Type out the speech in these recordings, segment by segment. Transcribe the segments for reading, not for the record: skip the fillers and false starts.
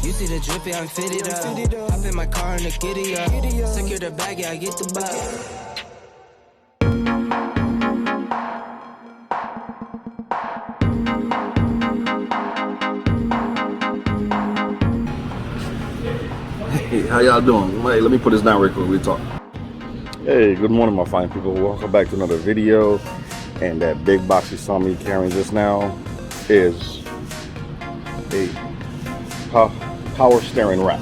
You see the drippy, I'm fitted up. Hop in my car and the giddy up. Secure the bag, yeah, I get the bag. Hey, how y'all doing? Hey, let me put this down real quick. We talk. Hey, good morning, my fine people. Welcome back to another video. And that big box you saw me carrying just now is a power steering rack.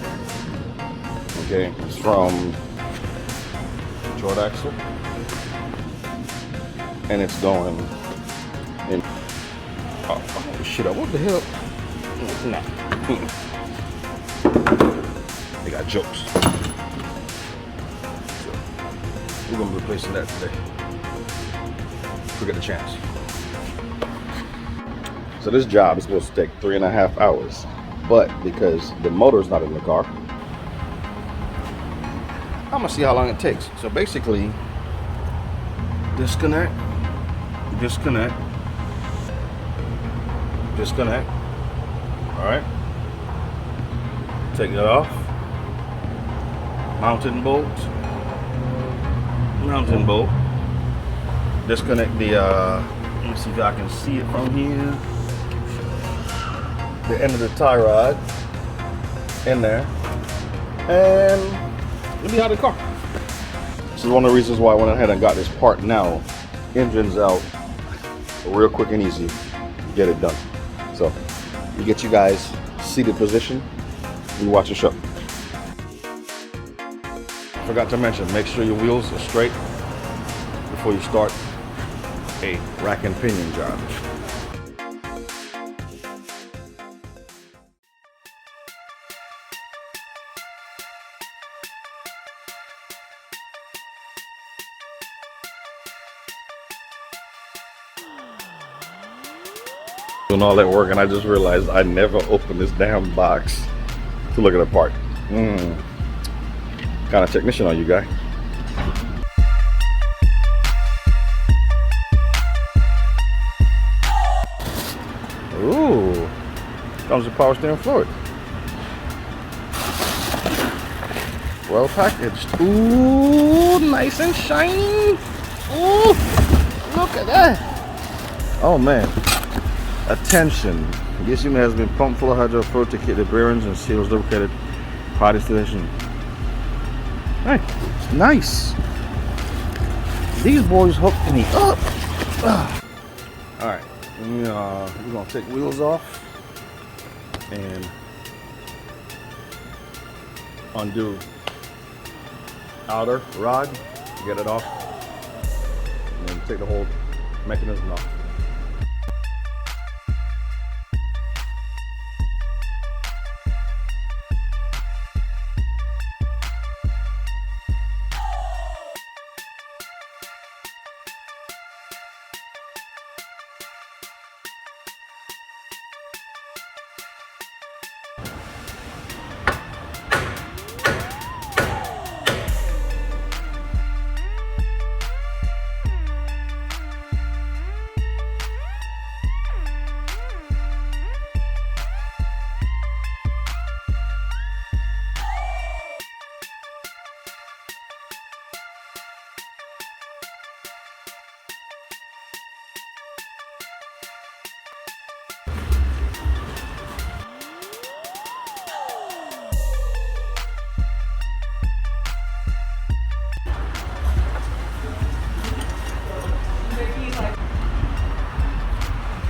Okay, it's from Short Axle, and it's going in. Oh shit! What the hell? Nah. They got jokes. So we're gonna be replacing that today. If we get a chance. So this job is supposed to take 3.5 hours, but because the motor's not in the car, I'm gonna see how long it takes. So basically, disconnect, disconnect, disconnect. All right. Take it off. Mounting bolt, mounting bolt. Disconnect the, let me see if I can see it from here. The end of the tie rod in there, and it'll be out of the car. This is one of the reasons why I went ahead and got this part now. Engine's out, real quick and easy. Get it done. So, we get you guys seated position. We watch the show. Forgot to mention, make sure your wheels are straight before you start a rack and pinion job. Doing all that work, and I just realized I never opened this damn box to look at the part. Kind of technician on you, guy. Ooh, comes with power steering fluid. Well packaged. Ooh, nice and shiny. Ooh, look at that. Oh man. Attention. This unit has been pumped full of hydrofluid to keep the bearings and seals lubricated. Hot installation. Hey, it's nice. These boys hooked me up. All right, we're gonna take wheels off and undo outer rod, get it off, and then take the whole mechanism off.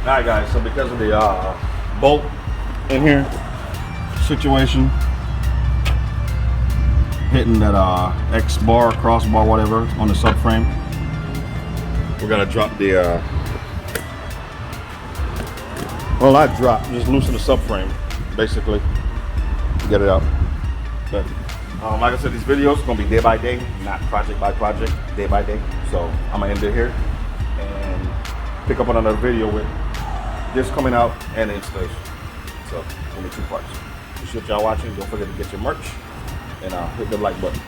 Alright guys, so because of the bolt in here situation, hitting that X bar, crossbar, whatever on the subframe, we're gonna drop the, well not drop, just loosen the subframe basically, get it out. But like I said, these videos are gonna be day by day, not project by project, day by day. So I'm gonna end it here and pick up on another video with this coming out and the installation. So only 2 parts. Appreciate y'all watching. Don't forget to get your merch and hit the like button.